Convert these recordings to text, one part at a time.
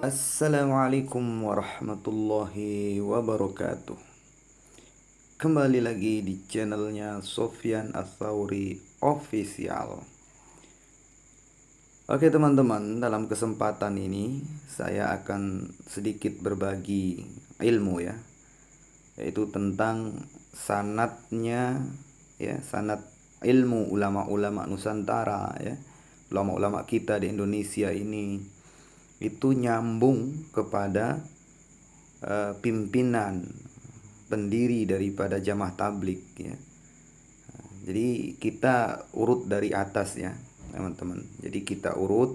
Assalamualaikum warahmatullahi wabarakatuh. Kembali lagi di channelnya Sofyan Ats-Tsauri Official. Oke teman-teman, dalam kesempatan ini saya akan sedikit berbagi ilmu ya, yaitu tentang sanadnya ya, sanad ilmu ulama-ulama Nusantara ya, ulama-ulama kita di Indonesia ini itu nyambung kepada pimpinan pendiri daripada Jamaah Tabligh ya. Jadi kita urut dari atas ya, teman-teman. Jadi kita urut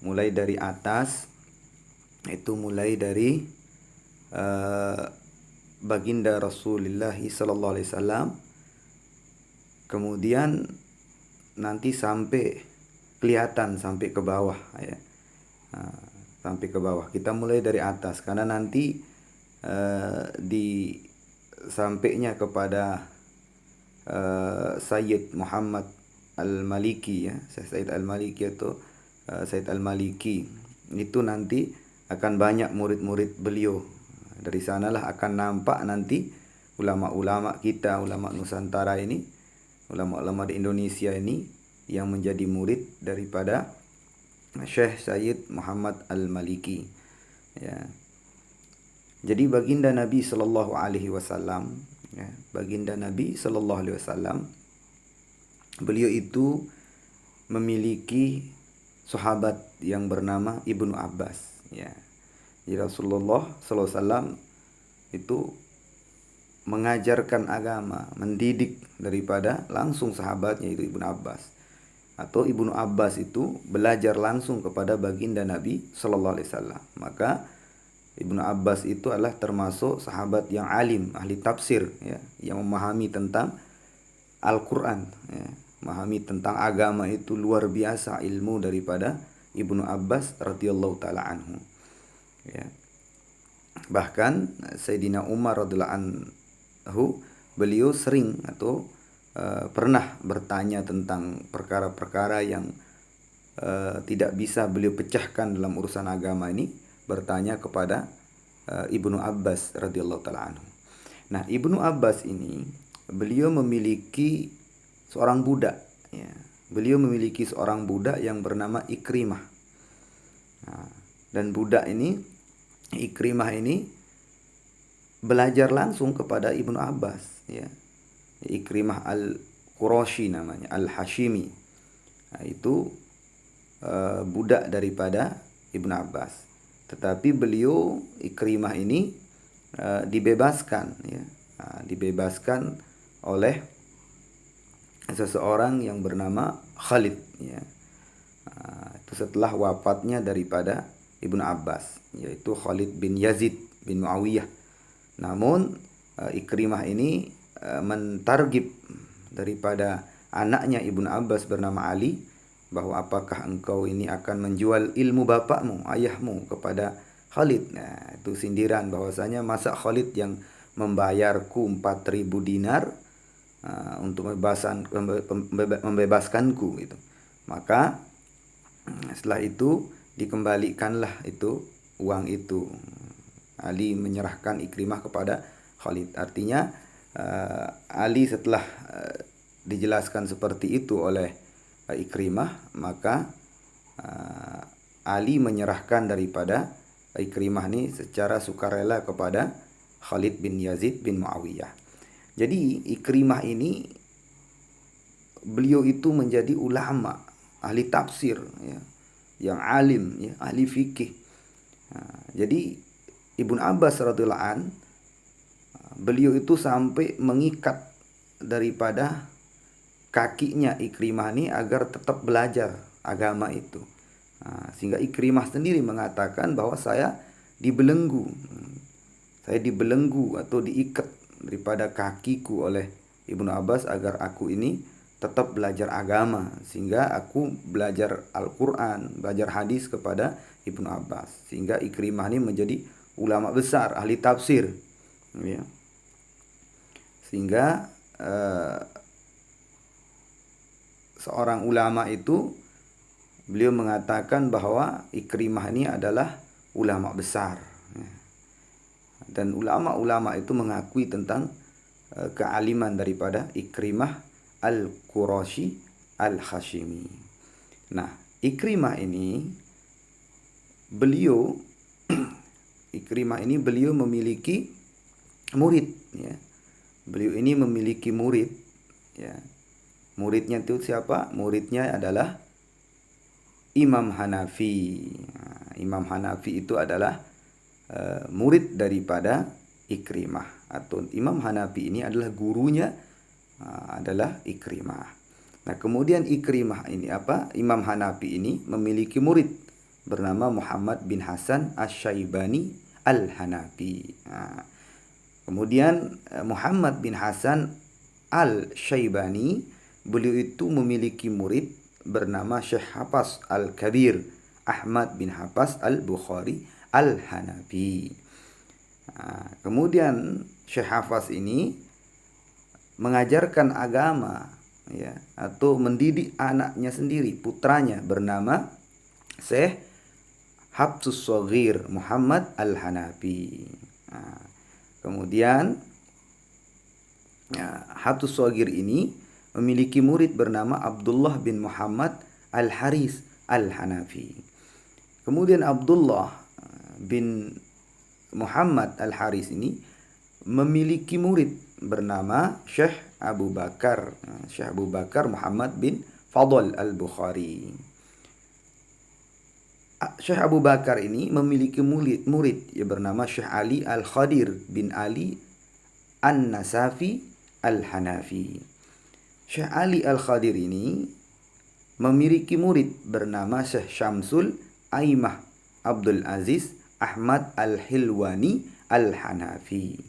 mulai dari atas, itu mulai dari baginda Rasulullah sallallahu alaihi wasallam. Kemudian nanti sampai kelihatan sampai ke bawah ya. Sampai ke bawah. Kita mulai dari atas karena nanti di sampainya kepada Sayyid Muhammad Al-Maliki ya, Sayyid Al-Maliki atau Sayyid Al-Maliki itu nanti akan banyak murid-murid beliau. Dari sanalah akan nampak nanti ulama-ulama kita, ulama Nusantara ini, ulama-ulama di Indonesia ini yang menjadi murid daripada Syekh Sayyid Muhammad Al-Maliki ya. Jadi baginda Nabi Sallallahu Alaihi Wasallam ya, baginda Nabi Sallallahu Alaihi Wasallam, beliau itu memiliki sahabat yang bernama Ibnu Abbas ya. Jadi Rasulullah Sallallahu Alaihi Wasallam itu mengajarkan agama, mendidik daripada langsung sahabatnya itu Ibnu Abbas, atau Ibnu Abbas itu belajar langsung kepada baginda Nabi Sallallahu Alaihi Wasallam. Maka Ibnu Abbas itu adalah termasuk sahabat yang alim, ahli tafsir ya, yang memahami tentang Al-Quran ya, memahami tentang agama itu luar biasa ilmu daripada Ibnu Abbas radhiyallahu taala anhu ya. Bahkan Sayyidina Umar radhiyallahu anhu, beliau sering atau pernah bertanya tentang perkara-perkara yang tidak bisa beliau pecahkan dalam urusan agama ini, bertanya kepada Ibnu Abbas radhiyallahu taala anhu. Nah, Ibnu Abbas ini beliau memiliki seorang budak ya. Beliau memiliki seorang budak yang bernama Ikrimah. Nah, dan budak ini, Ikrimah ini belajar langsung kepada Ibnu Abbas ya. Ikrimah Al-Qurashi namanya, Al-Hashimi. Nah, itu budak daripada Ibnu Abbas. Tetapi beliau Ikrimah ini dibebaskan ya. Dibebaskan oleh seseorang yang bernama Khalid ya. Itu setelah wafatnya daripada Ibnu Abbas, yaitu Khalid bin Yazid bin Muawiyah. Namun Ikrimah ini mentargib daripada anaknya Ibnu Abbas bernama Ali, bahwa apakah engkau ini akan menjual ilmu bapakmu, ayahmu kepada Khalid. Nah, itu sindiran bahwasanya masa Khalid yang membayarku 4.000 dinar untuk membebaskanku gitu. Maka setelah itu dikembalikanlah itu uang itu. Ali menyerahkan Ikrimah kepada Khalid. Artinya Ali setelah dijelaskan seperti itu oleh Ikrimah, maka Ali menyerahkan daripada Ikrimah ini secara sukarela kepada Khalid bin Yazid bin Muawiyah. Jadi Ikrimah ini beliau itu menjadi ulama, ahli tafsir ya, yang alim ya, ahli fikih. Jadi Ibnu Abbas radhiyallahu an, beliau itu sampai mengikat daripada kakinya Ikrimah ini agar tetap belajar agama itu. Sehingga Ikrimah sendiri mengatakan bahwa saya dibelenggu. Saya dibelenggu atau diikat daripada kakiku oleh Ibnu Abbas agar aku ini tetap belajar agama. Sehingga aku belajar Al-Quran, belajar hadis kepada Ibnu Abbas. Sehingga Ikrimah ini menjadi ulama besar, ahli tafsir. Ya. Sehingga seorang ulama itu beliau mengatakan bahwa Ikrimah ini adalah ulama besar. Dan ulama-ulama itu mengakui tentang kealiman daripada Ikrimah Al-Qurashi Al-Hashimi. Nah, Ikrimah ini beliau memiliki murid, ya. Beliau ini memiliki murid, ya. Muridnya itu siapa? Muridnya adalah Imam Hanafi. Nah, Imam Hanafi itu adalah murid daripada Ikrimah, atau Imam Hanafi ini adalah gurunya adalah Ikrimah. Nah, kemudian Ikrimah ini Imam Hanafi ini memiliki murid bernama Muhammad bin Hasan Asy-Syaibani Al-Hanafi. Nah, kemudian Muhammad bin Hasan Al-Syaibani, beliau itu memiliki murid bernama Syekh Hafs Al-Kabir Ahmad bin Hafs Al-Bukhari Al-Hanafi. Nah, kemudian Syekh Hafs ini mengajarkan agama, ya, atau mendidik anaknya sendiri, putranya bernama Syekh Hafsus Shaghir Muhammad Al-Hanafi. Nah, kemudian Hafsus Shaghir ini memiliki murid bernama Abdullah bin Muhammad Al-Haris Al-Hanafi. Kemudian Abdullah bin Muhammad Al-Haris ini memiliki murid bernama Syekh Abu Bakar Muhammad bin Fadl Al-Bukhari. Syekh Abu Bakar ini memiliki murid yang bernama Syekh Ali Al-Khadir bin Ali An-Nasafi Al-Hanafi. Syekh Ali Al-Khadir ini memiliki murid bernama Syekh Syamsul Aimah Abdul Aziz Ahmad Al-Hilwani Al-Hanafi.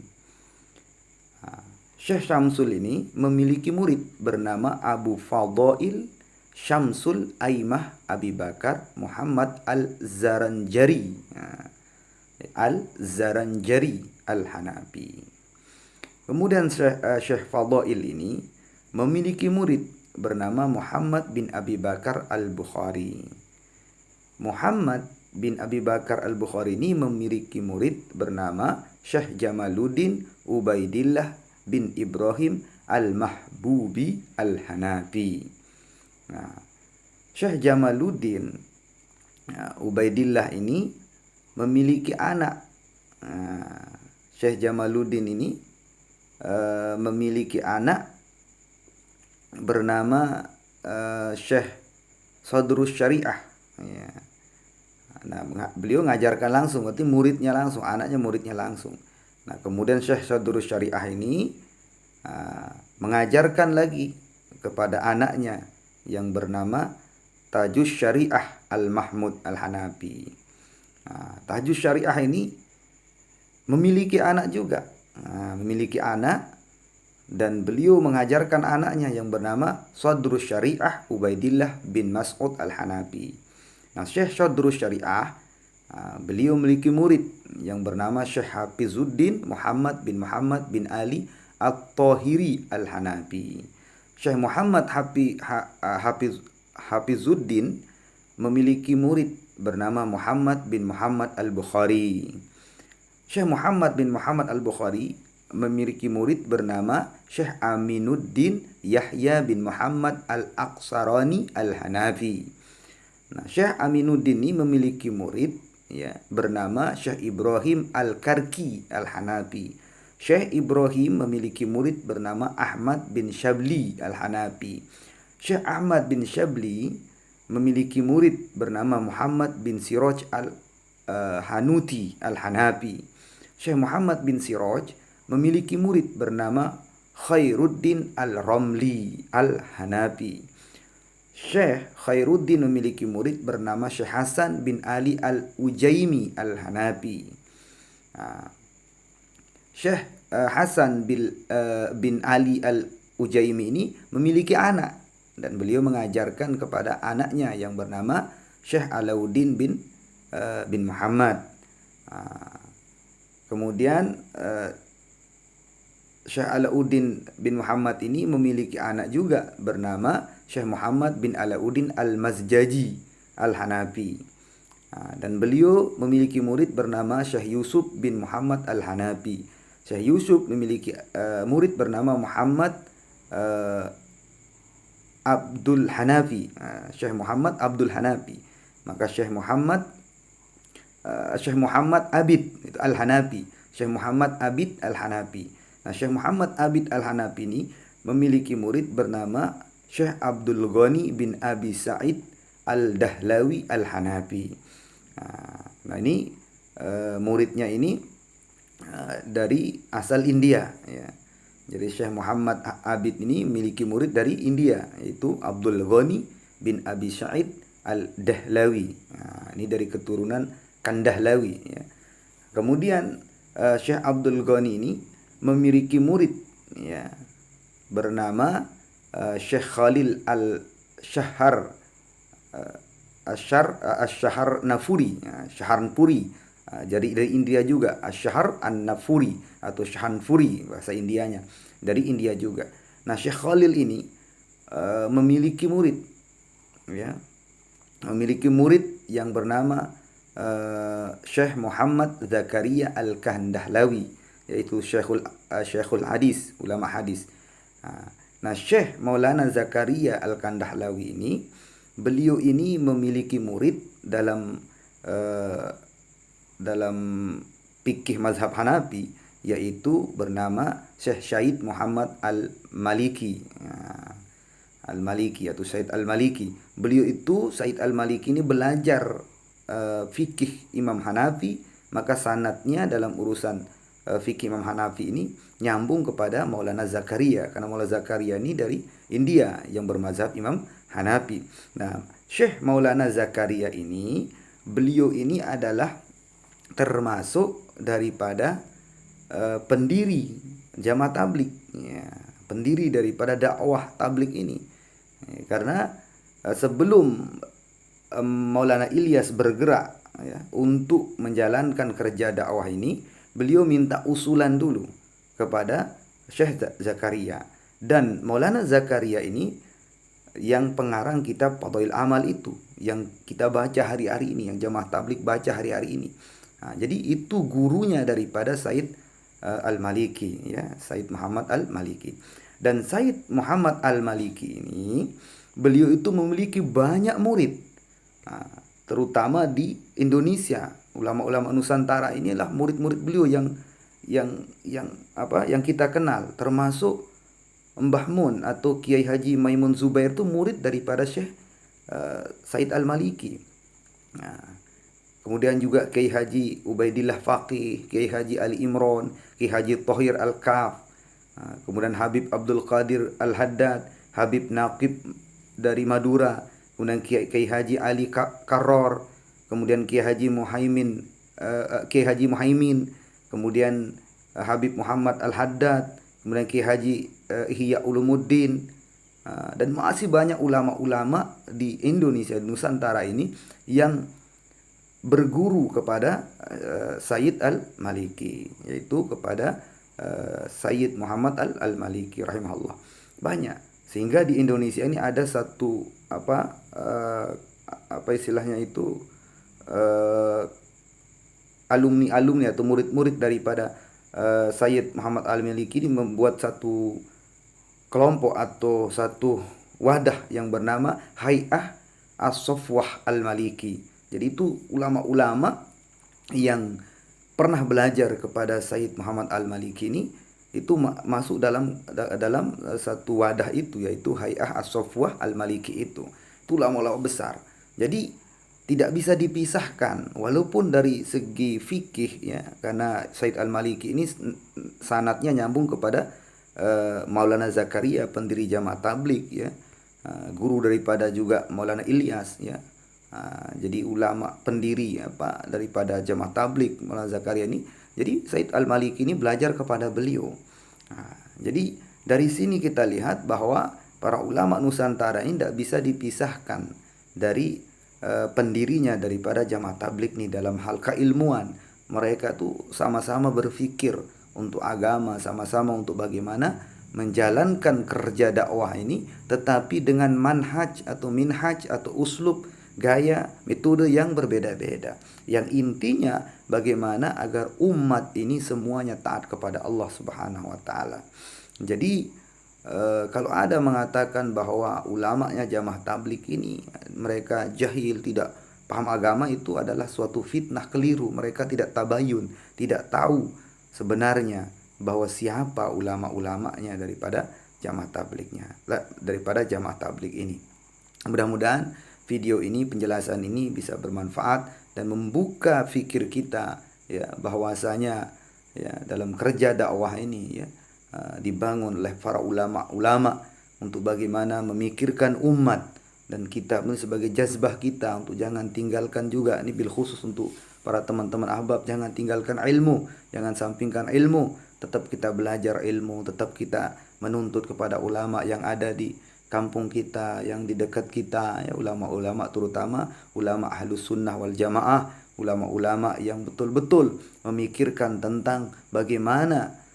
Syekh Syamsul ini memiliki murid bernama Abu Fadail Syamsul Aimah Abi Bakar Muhammad Al-Zaranjari Al-Hanafi. Kemudian Syekh Fadail ini memiliki murid bernama Muhammad bin Abi Bakar Al-Bukhari. Muhammad bin Abi Bakar Al-Bukhari ini memiliki murid bernama Syekh Jamaluddin Ubaidillah bin Ibrahim Al-Mahbubi Al-Hanafi. Nah, Syekh Jamaluddin Ubaidillah ini memiliki anak. Syekh Jamaluddin ini memiliki anak bernama Syekh Sadrus Syariah, ya. Nah, beliau mengajarkan langsung, berarti muridnya langsung, anaknya muridnya langsung. Nah, kemudian Syekh Sadrus Syariah ini mengajarkan lagi kepada anaknya yang bernama Tajus Syariah Al-Mahmud Al-Hanafi. Tajus Syariah ini memiliki anak juga, memiliki anak, dan beliau mengajarkan anaknya yang bernama Sadrus Syariah Ubaidillah bin Mas'ud Al-Hanafi. Nah, Syekh Sadrus Syariah, beliau memiliki murid yang bernama Syekh Hafizuddin Muhammad bin Ali At-Tahiri Al-Hanafi. Syekh Muhammad Hafizuddin memiliki murid bernama Muhammad bin Muhammad Al-Bukhari. Syekh Muhammad bin Muhammad Al-Bukhari memiliki murid bernama Syekh Aminuddin Yahya bin Muhammad Al-Aqsarani Al-Hanafi. Nah, Syekh Aminuddin ini memiliki murid, ya, bernama Syekh Ibrahim Al-Karki Al-Hanafi. Syekh Ibrahim memiliki murid bernama Ahmad bin Syabli Al-Hanafi. Syekh Ahmad bin Syabli memiliki murid bernama Muhammad bin Siraj Al-Hanuti Al-Hanafi. Syekh Muhammad bin Siraj memiliki murid bernama Khairuddin Al-Ramli Al-Hanafi. Syekh Khairuddin memiliki murid bernama Syekh Hasan bin Ali Al-Ujaimi Al-Hanafi. Syekh Hasan bin Ali Al-Ujaimi ini memiliki anak, dan beliau mengajarkan kepada anaknya yang bernama Syekh Alauddin bin Muhammad. Kemudian Syekh Alauddin bin Muhammad ini memiliki anak juga bernama Syekh Muhammad bin Alauddin Al-Mazjaji Al-Hanafi. Dan beliau memiliki murid bernama Syekh Yusuf bin Muhammad Al-Hanafi. Syekh Yusuf memiliki murid bernama Muhammad Abdul Hanafi. Syekh Muhammad Abdul Hanafi. Maka Syekh Muhammad Abid itu Al-Hanafi. Syekh Muhammad Abid Al-Hanafi. Nah, Syekh Muhammad Abid Al-Hanafi ini memiliki murid bernama Syekh Abdul Ghani bin Abi Sa'id Al-Dahlawi Al-Hanafi. Nah, ini muridnya ini dari asal India, ya. Jadi Syekh Muhammad Abid ini memiliki murid dari India, yaitu Abdul Ghani bin Abi Sa'id Al-Dahlawi. Ini dari keturunan Kandahlawi, ya. Kemudian Syekh Abdul Ghani ini memiliki murid, ya, bernama Syekh Khalil Al-Shahar Asyhar Nafuri, Syaharnpuri. Jadi dari India juga, Asyhar An-Nafuri atau Syahanpuri bahasa Indianya, dari India juga. Nah, Syekh Khalil ini memiliki murid, ya, memiliki murid yang bernama Syekh Muhammad Zakaria Al-Kandahlawi, yaitu Syekhul Hadis, ulama hadis. Nah, Syekh Maulana Zakaria Al-Kandahlawi ini, beliau ini memiliki murid dalam fikih mazhab Hanafi, yaitu bernama Syekh Syahid Muhammad Al-Maliki. Al-Maliki atau Syahid Al-Maliki. Beliau itu Syahid Al-Maliki ini belajar fikih Imam Hanafi, maka sanadnya dalam urusan fikih Imam Hanafi ini nyambung kepada Maulana Zakaria, karena Maulana Zakaria ini dari India yang bermazhab Imam Hanafi. Nah, Syekh Maulana Zakaria ini, beliau ini adalah termasuk daripada pendiri Jamaah Tabligh, ya, pendiri daripada dakwah tabligh ini. Karena sebelum Maulana Ilyas bergerak, ya, untuk menjalankan kerja dakwah ini, beliau minta usulan dulu kepada Syekh Zakaria. Dan Maulana Zakaria ini yang pengarang kitab Fadhail Amal itu, yang kita baca hari-hari ini, yang Jamaah Tabligh baca hari-hari ini. Jadi itu gurunya daripada Said Al-Maliki, ya, Said Muhammad Al-Maliki. Dan Said Muhammad Al-Maliki ini, beliau itu memiliki banyak murid, terutama di Indonesia. Ulama-ulama Nusantara inilah murid-murid beliau yang kita kenal, termasuk Mbah Mun atau Kiai Haji Maimun Zubair itu murid daripada Syekh Said Al-Maliki. Kemudian juga Kiai Haji Ubaidillah Faqih, Kiai Haji Ali Imron, Kiai Haji Thohir Al-Kaf, kemudian Habib Abdul Qadir Al-Haddad, Habib Naqib dari Madura, kemudian Kiai Haji Ali Karor, kemudian Kiai Haji Muhaimin, kemudian Habib Muhammad Al-Haddad, kemudian Kiai Haji Ihya Ulumuddin, dan masih banyak ulama-ulama di Indonesia, di Nusantara ini yang berguru kepada Sayyid Al-Maliki, yaitu kepada Sayyid Muhammad Al-Maliki rahimahullah. Banyak, sehingga di Indonesia ini ada satu apa istilahnya itu, alumni atau murid-murid daripada Sayyid Muhammad Al-Maliki ini membuat satu kelompok atau satu wadah yang bernama Hay'ah As-Safwah Al-Maliki. Jadi itu ulama-ulama yang pernah belajar kepada Sayyid Muhammad Al-Maliki ini, itu masuk dalam satu wadah itu, yaitu Hay'ah As-Safwah Al-Maliki itu. Itu ulama-ulama besar. Jadi tidak bisa dipisahkan, walaupun dari segi fikih, ya, karena Sayyid Al-Maliki ini sanadnya nyambung kepada Maulana Zakaria, pendiri Jamaah Tabligh, ya, guru daripada juga Maulana Ilyas, ya. Jadi ulama pendiri daripada Jamaah Tabligh Maulana Zakaria ini. Jadi Sayyid Al-Maliki ini belajar kepada beliau. Jadi dari sini kita lihat bahwa para ulama Nusantara ini tidak bisa dipisahkan dari pendirinya daripada Jamaah Tabligh ini dalam hal keilmuan. Mereka tuh sama-sama berpikir untuk agama, sama-sama untuk bagaimana menjalankan kerja dakwah ini, tetapi dengan manhaj atau minhaj atau uslub gaya, metode yang berbeda-beda. Yang intinya bagaimana agar umat ini semuanya taat kepada Allah Subhanahu wa taala. Jadi kalau ada mengatakan bahwa ulamanya Jamaah Tabligh ini mereka jahil, tidak paham agama, itu adalah suatu fitnah keliru. Mereka tidak tabayun, tidak tahu sebenarnya bahwa siapa ulama-ulamanya daripada Jamaah Tabligh ini. Mudah-mudahan video ini, penjelasan ini bisa bermanfaat dan membuka fikir kita, ya, bahwasanya ya dalam kerja dakwah ini ya dibangun oleh para ulama-ulama untuk bagaimana memikirkan umat, dan kita pun sebagai jazbah kita untuk jangan tinggalkan juga, ini bil khusus untuk para teman-teman ahbab, jangan tinggalkan ilmu, jangan sampingkan ilmu, tetap kita belajar ilmu, tetap kita menuntut kepada ulama yang ada di kampung kita, yang di dekat kita, ya, ulama-ulama, terutama ulama ahlus sunnah wal jamaah, ulama-ulama yang betul-betul memikirkan tentang bagaimana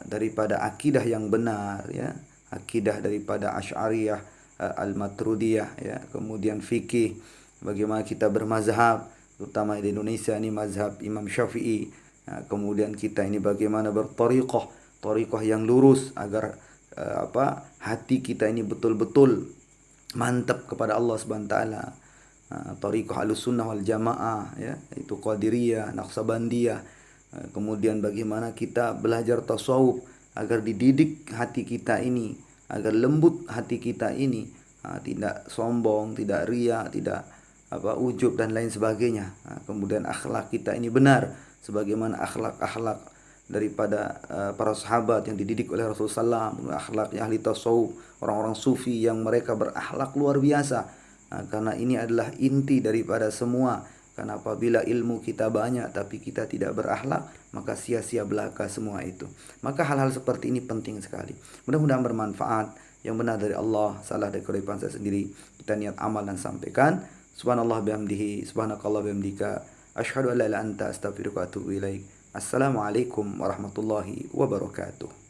daripada akidah yang benar, ya, akidah daripada Asy'ariyah, Al-Maturidiyah, ya, kemudian fikih, bagaimana kita bermazhab, terutama di Indonesia ini mazhab Imam Syafi'i. Kemudian kita ini bagaimana thariqah yang lurus agar hati kita ini betul-betul mantap kepada Allah Subhanahu wa taala. Thariqah Ahlussunnah wal Jamaah, ya, itu Qadiriyah, Naqsabandiyah. Kemudian bagaimana kita belajar tasawuf agar dididik hati kita ini, agar lembut hati kita ini, tidak sombong, tidak riya, tidak ujub dan lain sebagainya. Kemudian akhlak kita ini benar sebagaimana akhlak-akhlak daripada para sahabat yang dididik oleh Rasulullah SAW, akhlaknya ahli tasawuf, orang-orang sufi yang mereka berakhlak luar biasa. Karena ini adalah inti daripada semua. Karena apabila ilmu kita banyak tapi kita tidak berakhlak, maka sia-sia belaka semua itu. Maka hal-hal seperti ini penting sekali. Mudah-mudahan bermanfaat. Yang benar dari Allah, salah dari kehidupan saya sendiri. Kita niat amal dan sampaikan. Subhanallah bihamdihi, subhanakallah bihamdika, asyhadu an la ilaha illa anta, astaghfiruka wa atubu ilaik. Assalamualaikum warahmatullahi wabarakatuh.